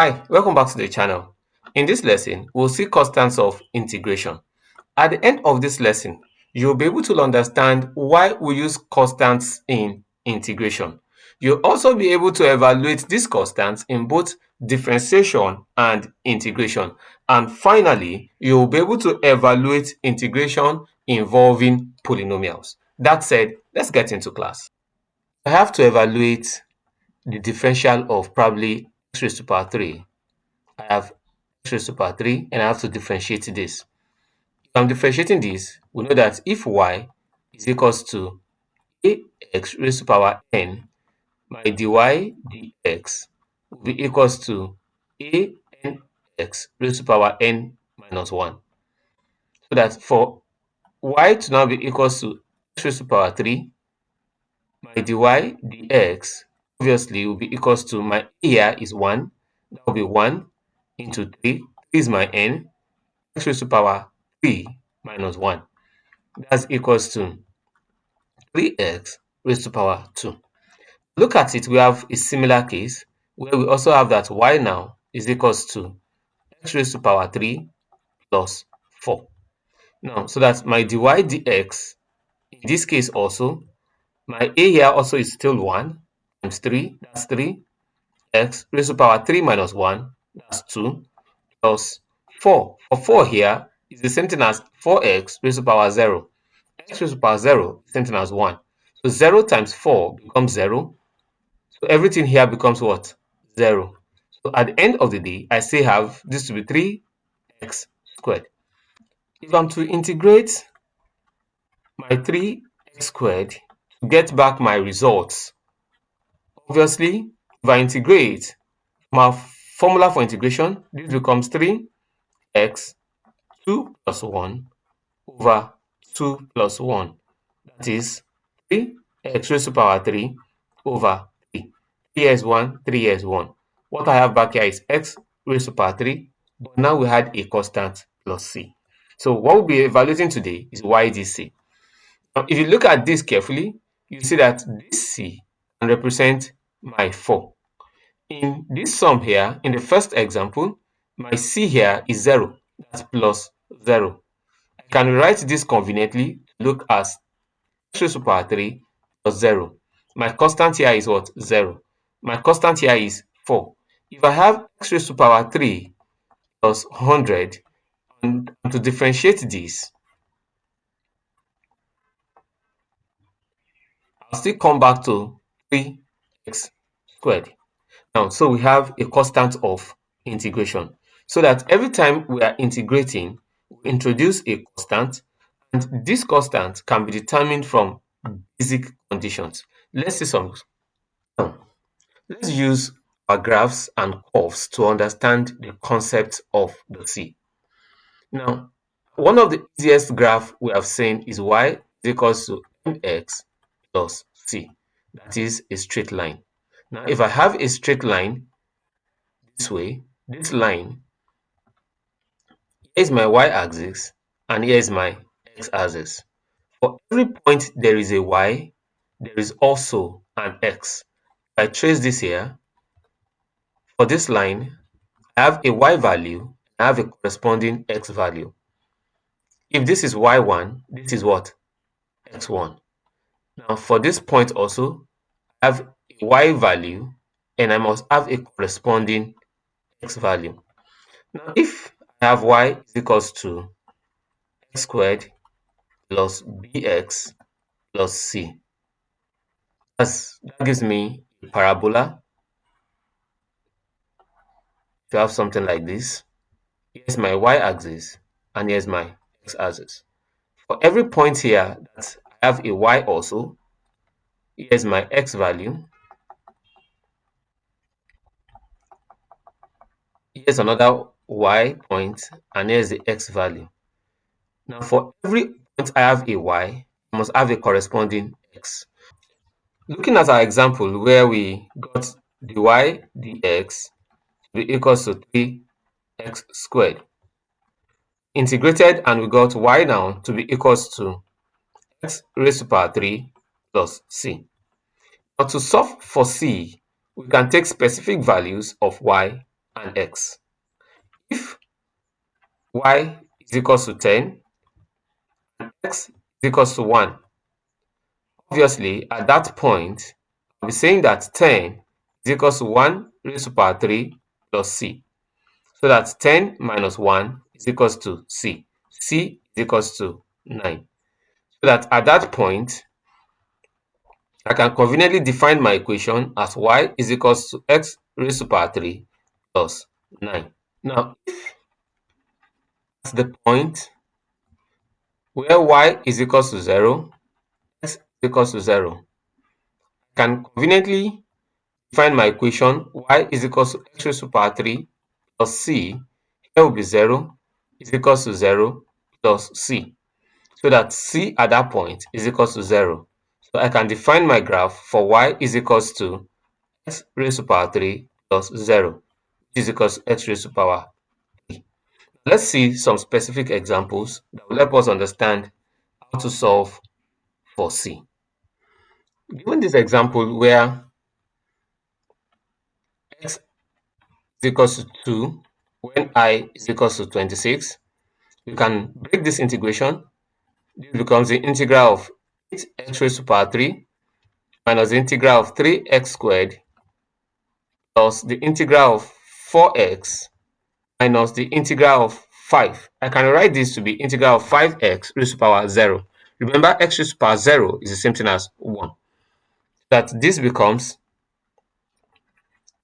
Hi, welcome back to the channel. In this lesson, we'll see constants of integration. At the end of this lesson, you'll be able to understand why we use constants in integration. You'll also be able to evaluate these constants in both differentiation and integration. And finally, you'll be able to evaluate integration involving polynomials. That said, let's get into class. I have to evaluate the differential of probably x raised to power 3. I have x raised to power 3 and I have to differentiate this. If I'm differentiating this, we know that if y is equals to ax raised to power n, my dy dx will be equals to anx raised to power n minus 1. So that for y to now be equals to x raised to power 3, my dy dx obviously will be equals to my a here is 1. That will be 1 into 3. 3 is my n. X raised to power 3 minus 1. That's equals to 3x raised to power 2. Look at it, we have a similar case where we also have that y now is equals to x raised to power 3 plus 4. Now, so that my dy dx, in this case also, my a here also is still 1 times 3, that's 3, x raised to power 3 minus 1, that's 2, plus 4. For 4 here is the same thing as 4x raised to power 0. X raised to power 0 is same thing as 1. So 0 times 4 becomes 0. So everything here becomes what? 0. So at the end of the day, I still have this to be 3x squared. If I'm to integrate my 3x squared to get back my results, obviously, if I integrate my formula for integration, this becomes 3x 2 plus 1 over 2 plus 1. That is 3x raised to power 3 over 3. 3 here is 1, 3 here is 1. What I have back here is x raised to power 3, but now we had a constant plus c. So what we'll be evaluating today is ydc. Now, if you look at this carefully, you see that this c can represent my 4. In this sum here, in the first example, my c here is 0, that's plus 0. I can rewrite this conveniently to look as x raised to power 3 plus 0. My constant here is what? 0. My constant here is 4. If I have x raised to power 3 plus 100, and to differentiate this, I'll still come back to 3x squared. Now, so we have a constant of integration. So that every time we are integrating, we introduce a constant, and this constant can be determined from basic conditions. Let's see some. Now, let's use our graphs and curves to understand the concept of the C. Now, one of the easiest graph we have seen is y is equals to mx plus c. That is a straight line. Now, if I have a straight line this way, this line, here is my y-axis and here is my x-axis. For every point there is a y, there is also an x. If I trace this here, for this line, I have a y value, I have a corresponding x value. If this is y1, this is what? x1. Now for this point also, I have a y value and I must have a corresponding x value. Now if I have y is equals to x squared plus bx plus c, that gives me a parabola. To have something like this, here's my y-axis and here's my x-axis. For every point here that I have a y also, here's my x value, here's another y point, and here's the x value. Now for every point I have a y, I must have a corresponding x. Looking at our example where we got dy dx to be equals to 3x squared, integrated and we got y now to be equals to x raised to power 3 plus c. Now to solve for c, we can take specific values of y and x. If y is equals to 10 and x is equals to 1, obviously at that point, I'll be saying that 10 is equals to 1 raised to power 3 plus c. So that 10 minus 1 is equals to c. C is equals to 9. So that at that point, I can conveniently define my equation as y is equals to x raised to power 3 plus 9. Now, at the point where y is equals to 0, x is equals to 0, I can conveniently define my equation y is equals to x raised to power 3 plus c. Here will be 0 is equals to 0 plus c. So that c at that point is equals to 0. So I can define my graph for y is equals to x raised to power 3 plus 0, which is equals to x raised to power 3. Let's see some specific examples that will help us understand how to solve for c. Given this example where x is equals to 2 when I is equals to 26, we can break this integration. This becomes the integral of 8x raised to power 3 minus the integral of 3x squared plus the integral of 4x minus the integral of 5. I can write this to be integral of 5x raised to power 0. Remember, x raised to power 0 is the same thing as 1. That this becomes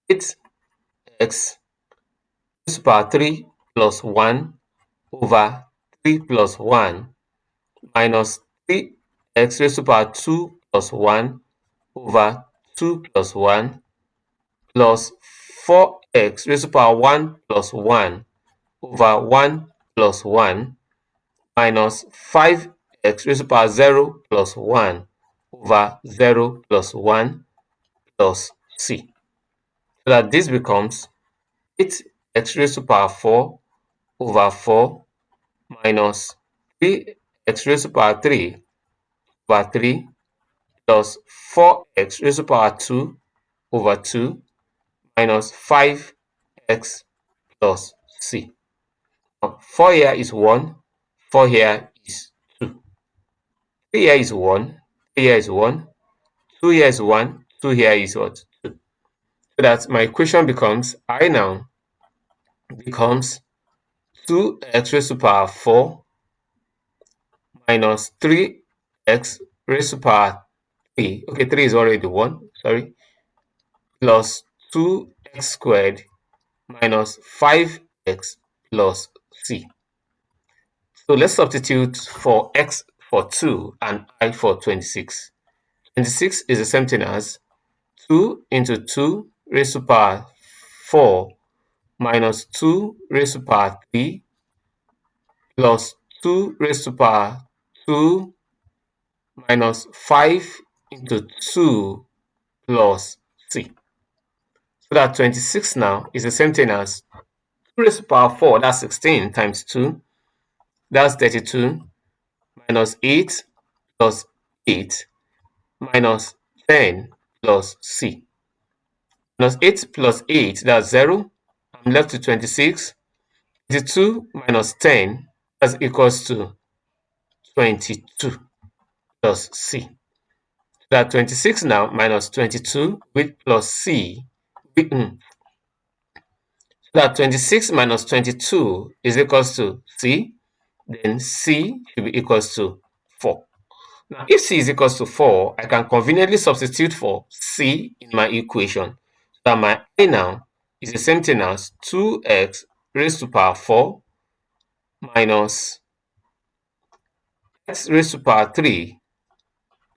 8x raised to power 3 plus 1 over 3 plus 1 minus 3x raised to power 2 plus 1 over 2 plus 1 plus 4x raised to power 1 plus 1 over 1 plus 1 minus 5x raised to power 0 plus 1 over 0 plus 1 plus c. So that this becomes 8x raised to power 4 over 4 minus 3x raised to power 3 over 3 plus 4x raised to power 2 over 2 minus 5x plus c. Now, 4 here is 1, 4 here is 2. 3 here is 1, 3 here is 1, 2 here is 1, 2 here is what? 2. So that my equation becomes, I now becomes 2x raised to power 4 minus 3x raised to power 3. Okay, 3 is already 1, sorry, plus 2x squared minus 5x plus c. So let's substitute for x for 2 and I for 26. 26 is the same thing as 2 into 2 raised to power 4 minus 2 raised to power 3 plus 2 raised to power 2 minus 5 into 2 plus c. So that 26 now is the same thing as 2 raised to power 4, that's 16 times 2, that's 32, minus 8 plus 8 minus 10 plus c. Minus 8 plus 8, that's 0. I'm left with 26. 32 minus 10, that's equals to 22 plus c. That 26 now minus 22 with plus c. That 26 minus 22 is equals to c. Then c should be equals to 4. Now, if c is equals to 4, I can conveniently substitute for c in my equation. So my I now is the same thing as 2x raised to power 4 minus x raised to power 3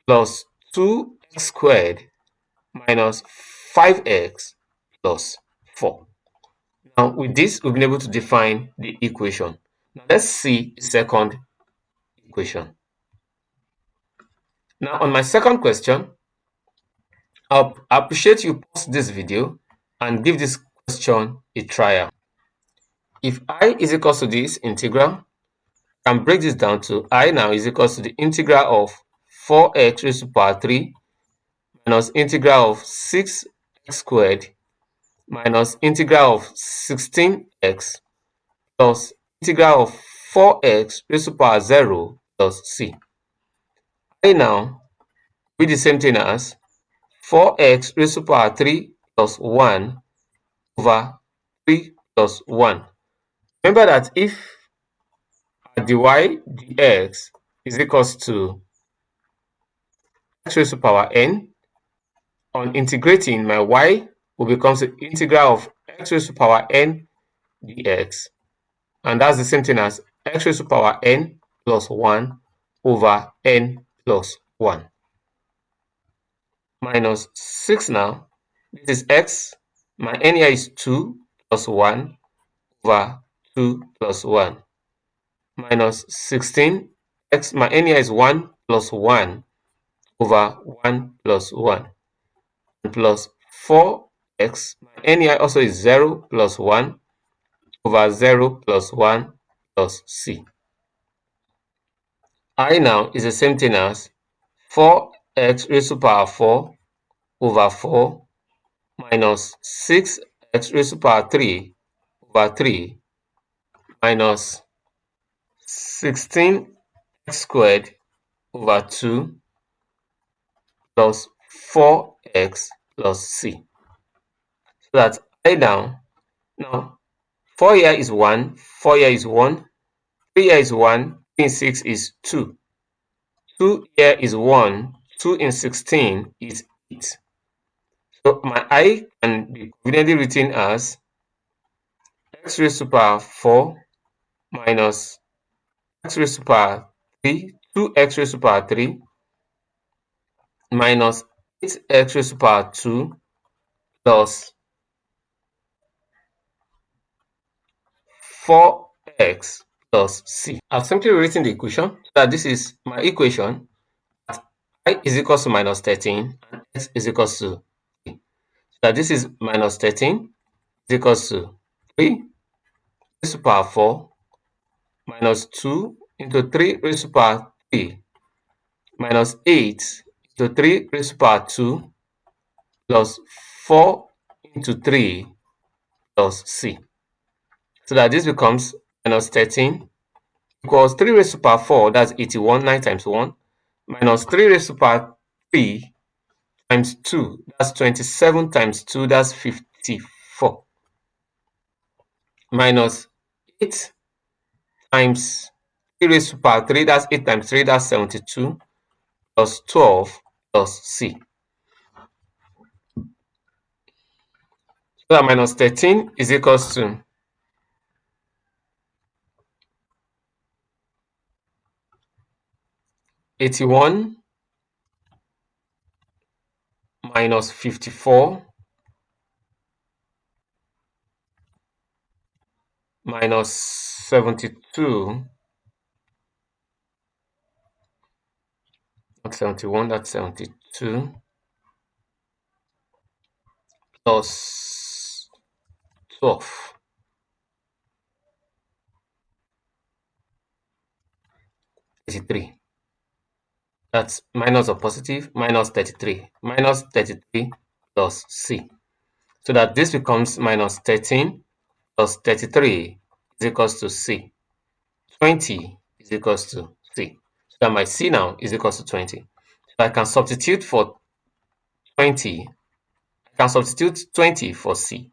plus 2x squared minus 5x plus 4. Now, with this, we've been able to define the equation. Now, let's see the second equation. Now, on my second question, I appreciate you pause this video and give this question a trial. If I is equals to this integral, I can break this down to I now is equals to the integral of 4x raised to power 3 minus integral of 6x squared minus integral of 16x plus integral of 4x raised to the power 0 plus c. I now be the same thing as 4x raised to the power 3 plus 1 over 3 plus 1. Remember that if dy dx is equals to x raised to the power n, on integrating, my y will become the integral of x raised to the power n dx. And that's the same thing as x raised to the power n plus 1 over n plus 1. Minus 6 now. This is x. My n here is 2 plus 1 over 2 plus 1. Minus 16. X, my n here is 1 plus 1 over 1 plus 1. Plus 4x. My n here also is 0 plus 1 over 0 plus 1 plus c. I now is the same thing as 4x raised to the power 4 over 4 minus 6x raised to the power 3 over 3 minus 16x squared over 2 plus 4x plus c. So that I now 4 here is 1, 4 here is 1, 3 here is 1, 3 in 6 is 2. 2 here is 1, 2 in 16 is 8. So my I can be conveniently written as x raised to the power 4 minus x raised to the power 3, 2x raised to the power 3 minus 8x raised to the power 2 plus 4x plus c. I've simply written the equation so that this is my equation. I is equals to minus 13 and x is equals to 3. So that this is minus 13 is equals to 3 raised to the power 4 minus 2 into 3 raised to the power 3 minus 8 into 3 raised to the power 2 plus 4 into 3 plus c. So that this becomes minus 13 equals 3 raised to the power 4, that's 81, 9 times 1, minus 3 raised to the power 3 times 2, that's 27 times 2, that's 54, minus 8 times 3 raised to the power 3, that's 8 times 3, that's 72, plus 12 plus c. So that minus 13 is equals to 81 minus 54 minus 72, not 71, that's 72, plus 12. 33. That's minus or positive, minus 33. Minus 33 plus c. So that this becomes minus 13 plus 33 is equals to c. 20 is equals to c. So that my c now is equals to 20. So I can substitute for 20. I can substitute 20 for c.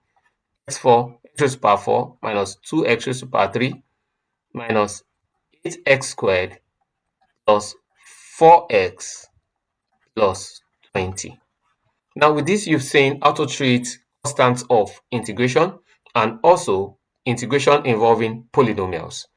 x4 x raised to the power 4 minus 2x raised to the power 3 minus 8x squared plus 4x plus 20. Now with this, you've seen how to treat constants of integration and also integration involving polynomials.